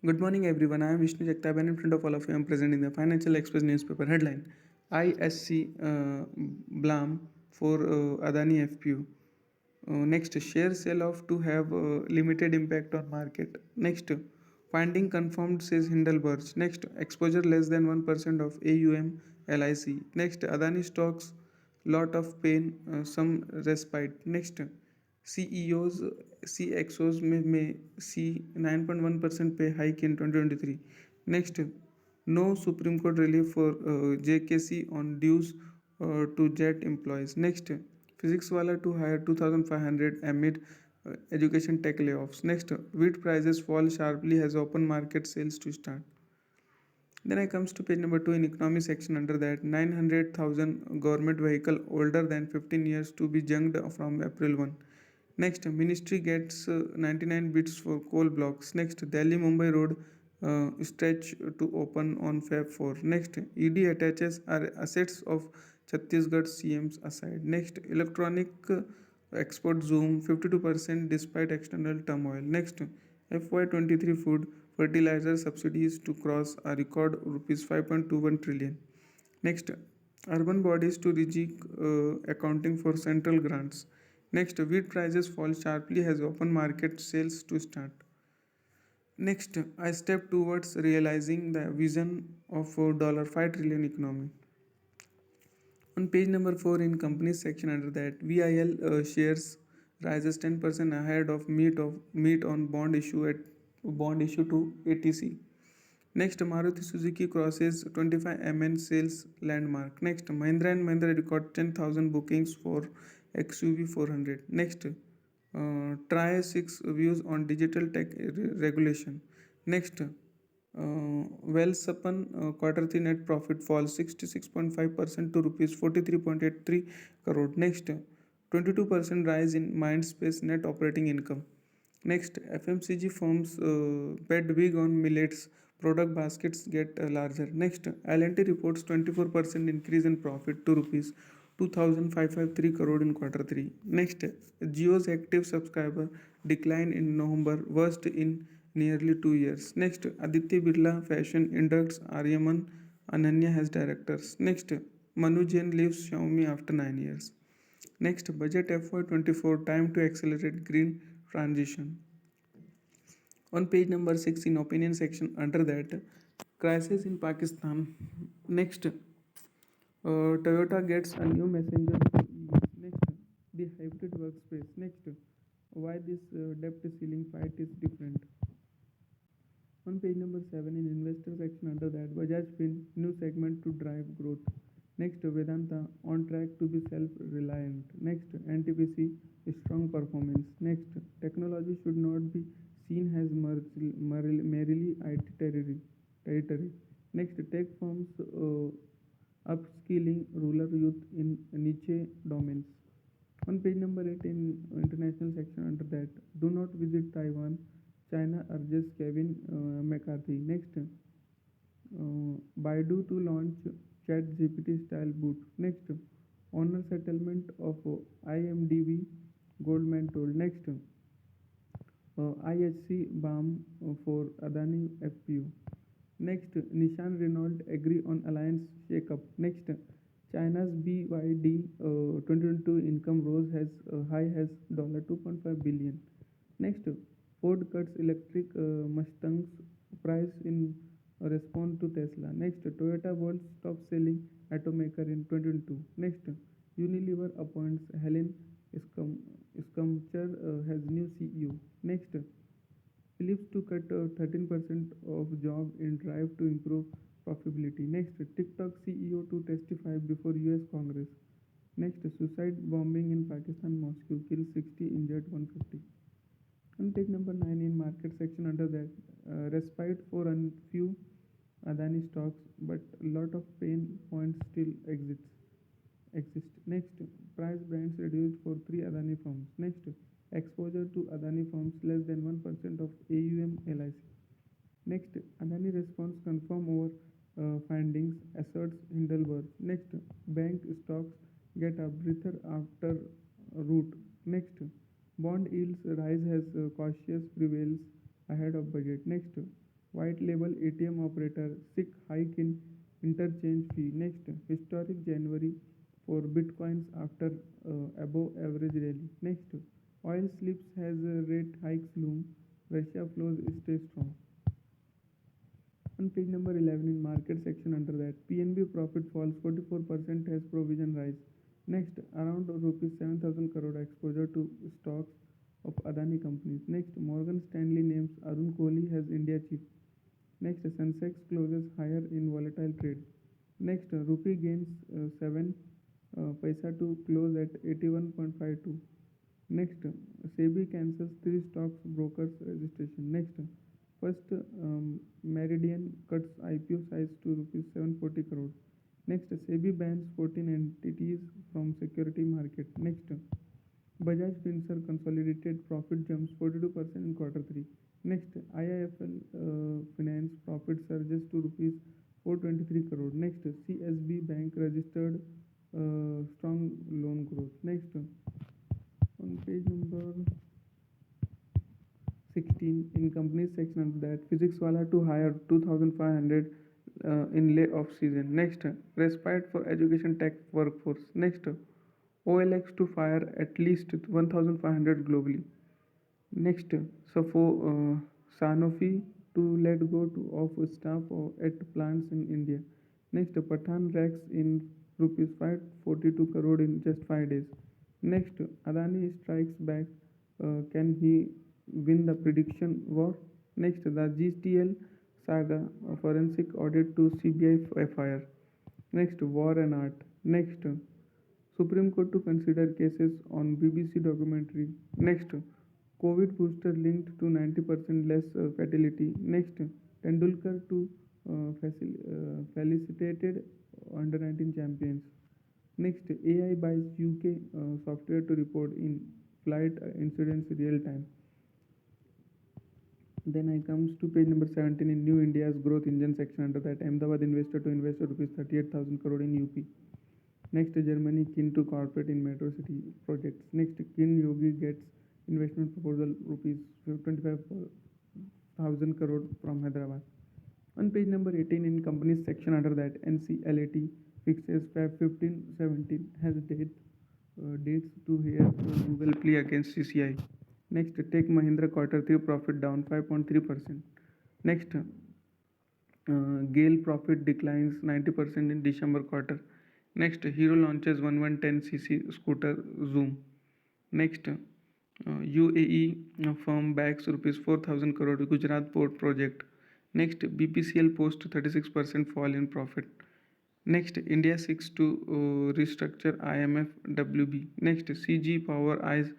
Good morning, everyone. I am Vishnu Jagtap, and in front of all of you, I am presenting the Financial Express newspaper headline: ISC Blam for Adani FPU. Next, share sell-off to have limited impact on market. Next, finding confirmed says Hindelburg. Next, exposure less than 1% of AUM LIC. Next, Adani stocks lot of pain, some respite. Next, CEOs, CXOs may see 9.1% pay hike in 2023. Next, no Supreme Court relief for JKC on dues to JET employees. Next, physics wala to hire 2,500 amid education tech layoffs. Next, wheat prices fall sharply as open market sales to start. Then I comes to page number 2 in economy section. Under that, 900,000 government vehicle older than 15 years to be junked from April 1. Next, ministry gets 99 bids for coal blocks. Next, Delhi Mumbai road stretch to open on Feb 4. Next, ED attaches are assets of Chhattisgarh CMs aside. Next, electronic export zoom 52% despite external turmoil. Next, FY23 food fertilizer subsidies to cross a record rupees 5.21 trillion. Next, urban bodies to rejig accounting for central grants. Next, wheat prices fall sharply as open market sales to start. Next, I step towards realizing the vision of a 5 trillion economy. On page number 4 in companies section, under that, VIL shares rises 10% ahead of meet on bond issue to ATC. Next, Maruti Suzuki crosses 25 MN sales landmark. Next, Mahindra and Mahindra record 10,000 bookings for XUV 400. Next, try 6 views on digital tech regulation. Next, Welspun quarter 3 net profit falls 66.5% to rupees 43.83 crore. Next, 22% rise in Mindspace net operating income. Next, FMCG firms bet big on millets, product baskets get larger. Next, L&T reports 24% increase in profit to rupees 2,553 crore in quarter 3. Next, Jio's active subscriber decline in November, worst in nearly 2 years. Next, Aditya Birla Fashion inducts Aryaman Ananya as directors. Next, Manu Jain leaves Xiaomi after 9 years. Next, budget FY24 time to accelerate green transition. On page number 6 in opinion section, under that, crisis in Pakistan. Next, Toyota gets a new messenger for EVs. Next, the hybrid workspace. Next, why this debt ceiling fight is different. On page number 7 in investor section, under that, Bajaj Fin new segment to drive growth. Next, Vedanta on track to be self-reliant. Next, NTPC strong performance. Next, technology should not be seen as merely IT territory. Next, tech firms upskilling rural youth in niche domains. On page number 8 in international section, under that, do not visit Taiwan. China urges Kevin McCarthy. Next, Baidu to launch ChatGPT style boot. Next, honor settlement of IMDb, Goldman told. Next, IHC BAM for Adani FPU. Next, Nissan Renault agree on alliance shake-up. Next, China's BYD 2022 income rose as high as $2.5 billion. Next, Ford cuts electric Mustangs price in response to Tesla. Next, Toyota World stops selling automaker in 2022. Next, Unilever appoints Helen Scumcher as new CEO. Next, Philips to cut 13% of job in drive to improve profitability. Next, TikTok CEO to testify before US Congress. Next, suicide bombing in Pakistan Moscow kills 60, injured 150. On page number 9 in market section, under that, respite for a few Adani stocks, but a lot of pain points still exist. Next, price bands reduced for 3 Adani firms. Next, exposure to Adani firms less than 1% of AUM LIC. Next, Adani response confirm over findings, asserts Hindelburg. Next, bank stocks get a breather after root. Next, bond yields rise as cautious prevails ahead of budget. Next, white label ATM operator, SIC hike in interchange fee. Next, historic January for bitcoins after above average rally. Next, oil slips has rate hikes loom. Russia flows stay strong. On page number 11 in market section under that, PNB profit falls 44% as provision rise. Next, around rupees 7,000 crore exposure to stocks of Adani companies. Next, Morgan Stanley names Arun Kohli as India chief. Next, Sensex closes higher in volatile trade. Next, rupee gains 7 paisa to close at 81.52. Next, SEBI cancels 3 stocks brokers registration. Next, first Meridian cuts IPO size to rupees 740 crore. Next, SEBI bans 14 entities from security market. Next, Bajaj Finserv consolidated profit jumps 42% in quarter 3. Next, IIFL Finance profit surges to rupees 423 crore. Next, CSB Bank registered strong loan growth. Next, on page number 16 in companies section under that, physics wala to hire 2500 in layoff season. Next, respite for education tech workforce. Next, OLX to fire at least 1500 globally. Next, Sanofi to let go of staff at plants in India. Next, Pathan racks in rupees 542 crore in just 5 days. Next, Adani strikes back. Can he win the prediction war? Next, the GTL saga, forensic audit to CBI FIR. Next, war and art. Next, Supreme Court to consider cases on BBC documentary. Next, COVID booster linked to 90% less fatality. Next, Tendulkar to felicitated under 19 champions. Next, AI buys UK software to report in flight incidents real time. Then I comes to page number 17 in New India's growth engine section under that, Ahmedabad investor to invest rupees 38,000 crore in UP. Next, Germany keen to corporate in metro city projects. Next, Kin Yogi gets investment proposal rupees 25,000 crore from Hyderabad. On page number 18 in companies section under that, NCLAT fixes Feb 15-17 has dates to hear Google plea against CCI. Next, Tech Mahindra quarter 3 profit down 5.3%. Next, GAIL profit declines 90% in December quarter. Next, Hero launches 1110cc scooter Zoom. Next, UAE firm backs rupees 4,000 crore Gujarat port project. Next, BPCL post 36% fall in profit. Next, India seeks to restructure IMF WB. Next, CG Power eyes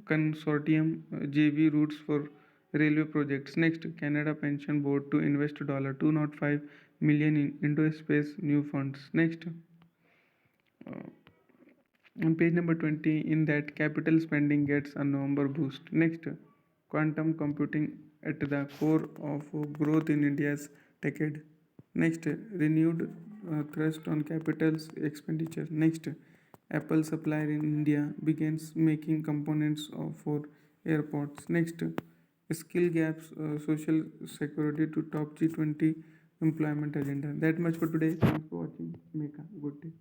consortium JV routes for railway projects. Next, Canada Pension Board to invest $205 million into space new funds. Next, on page number 20 in that, capital spending gets a November boost. Next, quantum computing at the core of growth in India's decade. Next, renewed thrust on capital expenditure. Next, Apple supplier in India begins making components for airports. Next, skill gaps, social security to top G20 employment agenda. That much for today. Thanks for watching. Make a good day.